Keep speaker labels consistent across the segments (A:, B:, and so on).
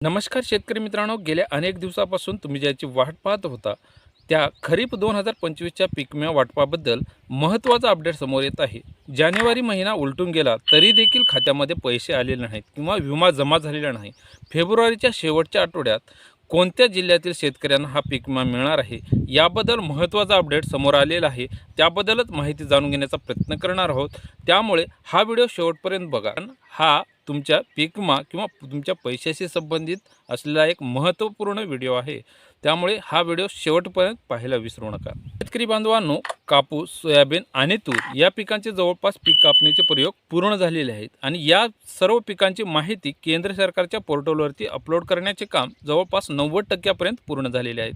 A: नमस्कार शेतकरी मित्रांनो, गेल्या अनेक दिवसापासून तुम्ही ज्याची वाट पाहत होता त्या खरीप 2025च्या पीक विमा वाटपाबद्दल महत्त्वाचा अपडेट समोर येत आहे. जानेवारी महिना उलटून गेला तरी देखील खात्यामध्ये पैसे आलेले नाहीत किंवा विमा जमा झालेला नाही. फेब्रुवारीच्या शेवटच्या आठवड्यात कोणत्या जिल्ह्यातील शेतकऱ्यांना हा पीक विमा मिळणार आहे याबद्दल महत्त्वाचा अपडेट समोर आलेला आहे. त्याबद्दलच माहिती जाणून घेण्याचा प्रयत्न करणार आहोत. त्यामुळे हा व्हिडिओ शेवटपर्यंत बघा. हा तुमच्या पीक विमा किंवा तुमच्या पैशाशी संबंधित असलेला एक महत्त्वपूर्ण व्हिडिओ आहे. त्यामुळे हा व्हिडिओ शेवटपर्यंत पाहायला विसरू नका. शेतकरी बांधवांनो, कापूस, सोयाबीन आणि तूर या पिकांचे जवळपास पीक कापणीचे प्रयोग पूर्ण झालेले आहेत आणि या सर्व पिकांची माहिती केंद्र सरकारच्या पोर्टलवरती अपलोड करण्याचे काम जवळपास 90% पूर्ण झालेले आहेत.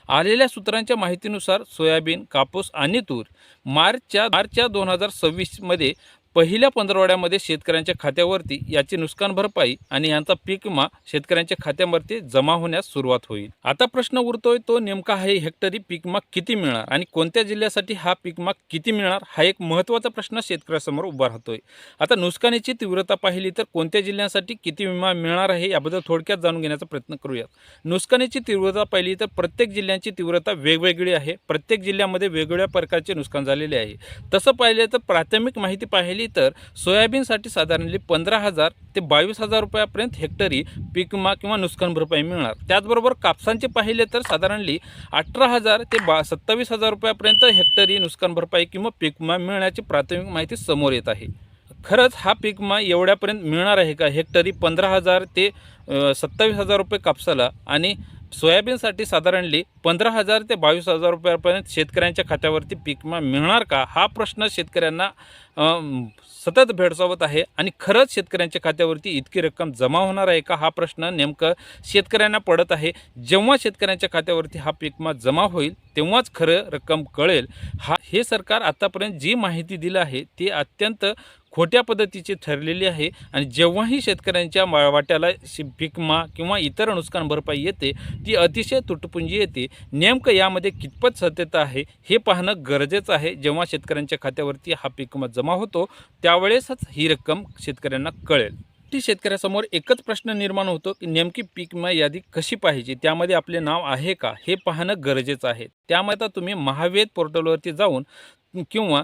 A: आलेल्या सूत्रांच्या माहितीनुसार सोयाबीन, कापूस आणि तूर मार्चच्या 2026 मध्ये पहिल्या पंधरवड्यामध्ये शेतकऱ्यांच्या खात्यावरती याची नुकसान भरपाई आणि यांचा पीक विमा शेतकऱ्यांच्या खात्यावरती जमा होण्यास सुरुवात होईल. आता प्रश्न उरतोय तो नेमका आहे, हेक्टरी पीक विमा किती मिळणार आणि कोणत्या जिल्ह्यासाठी हा पीक विमा किती मिळणार, हा एक महत्त्वाचा प्रश्न शेतकऱ्यासमोर उभा राहतोय. आता नुकसानीची तीव्रता पाहिली तर कोणत्या जिल्ह्यांसाठी किती विमा मिळणार आहे याबद्दल थोडक्यात जाणून घेण्याचा प्रयत्न करूयात. नुकसानीची तीव्रता पाहिली तर प्रत्येक जिल्ह्यांची तीव्रता वेगवेगळी आहे. प्रत्येक जिल्ह्यामध्ये वेगवेगळ्या प्रकारचे नुकसान झालेले आहे. तसं पाहिले तर प्राथमिक माहिती पाहिली तर सोयाबीनसाठी साधारणतः 15,000 ते 22,000 रुपयापर्यंत हेक्टरी पीक विमा किंवा नुकसान भरपाई मिळणार. त्याचबरोबर कापसांचे पाहिले तर साधारणतः 18,000 ते 27,000 रुपयापर्यंत हेक्टरी नुकसान भरपाई किंवा पीक विमा मिळण्याची प्राथमिक माहिती समोर येत आहे. खरंच हा पीक विमा एवढ्यापर्यंत मिळणार आहे का? हेक्टरी 15,000 ते 27,000 रुपये कापसाला आणि सोयाबीनसाठी साधारणतः 15,000 ते 22,000 रुपयापर्यंत शेतकऱ्यांच्या खात्यावरती पीक विमा मिळणार का, हा प्रश्न शेतकऱ्यांना सतत भेडसावत आहे. आणि खरंच शेतकऱ्यांच्या खात्यावरती इतकी रक्कम जमा होणार आहे का, हा प्रश्न नेमकं शेतकऱ्यांना पडत आहे. जेव्हा शेतकऱ्यांच्या खात्यावरती हा पीक विमा जमा होईल तेव्हाच खरं रक्कम कळेल. हे सरकार आतापर्यंत जी माहिती दिली आहे ती अत्यंत खोट्या पद्धतीची ठरलेली आहे आणि जेव्हाही शेतकऱ्यांच्या वाट्याला पीक विमा किंवा इतर नुकसान भरपाई येते ती अतिशय तुटपुंजी येते. नेमकं यामध्ये कितपत सत्यता आहे हे पाहणं गरजेचं आहे. जेव्हा शेतकऱ्यांच्या खात्यावरती हा पीक विमा जमा होतो त्यावेळेसच ही रक्कम शेतकऱ्यांना कळेल. शेतकऱ्यासमोर एकच प्रश्न निर्माण होतो की नेमकी पीक विमा यादी कशी पाहिजे, त्यामध्ये आपले नाव आहे का हे पाहणं गरजेचं आहे. त्यामुळे आता तुम्ही महावेद पोर्टलवरती जाऊन किंवा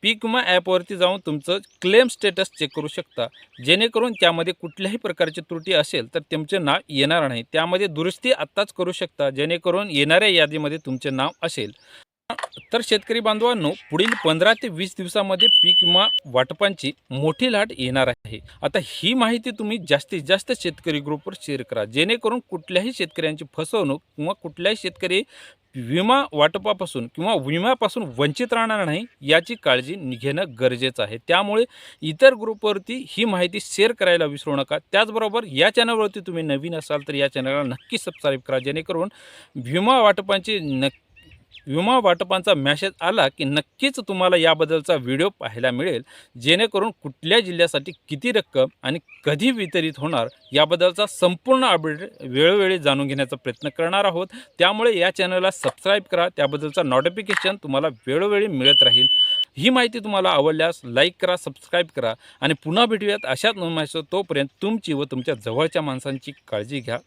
A: पीक विमा ॲपवरती जाऊन तुमचं क्लेम स्टेटस चेक करू शकता. जेणेकरून त्यामध्ये कुठल्याही प्रकारची त्रुटी असेल तर तुमचे नाव येणार नाही. त्यामध्ये दुरुस्ती आत्ताच करू शकता जेणेकरून येणाऱ्या यादीमध्ये तुमचे नाव असेल. तर शेतकरी बांधवांनो, पुढील 15 ते 20 दिवसामध्ये पीक विमा वाटपांची मोठी लाट येणार आहे. आता ही माहिती तुम्ही जास्तीत जास्त शेतकरी ग्रुपवर शेअर करा जेणेकरून कुठल्याही शेतकऱ्यांची फसवणूक किंवा कुठल्याही शेतकरी विमा वाटपापासून किंवा विम्यापासून वंचित राहणार नाही याची काळजी घेणं गरजेचं आहे. त्यामुळे इतर ग्रुपवरती ही माहिती शेअर करायला विसरू नका. त्याचबरोबर या चॅनलवरती तुम्ही नवीन असाल तर या चॅनलला नक्की सबस्क्राईब करा जेणेकरून विमा वाटपांचा मेसेज आला की नक्कीच तुम्हाला याबद्दलचा व्हिडिओ पाहायला मिळेल. जेणेकरून कुठल्या जिल्ह्यासाठी किती रक्कम आणि कधी वितरित होणार याबद्दलचा संपूर्ण अपडेट वेळोवेळी जाणून घेण्याचा प्रयत्न करणार आहोत. त्यामुळे या चॅनलला सबस्क्राईब करा. त्याबद्दलचा नोटिफिकेशन तुम्हाला वेळोवेळी मिळत राहील. ही माहिती तुम्हाला आवडल्यास लाईक करा, सबस्क्राईब करा आणि पुन्हा भेटूयात अशाच माहिती. तोपर्यंत तुमची व तुमच्या जवळच्या माणसांची काळजी घ्या.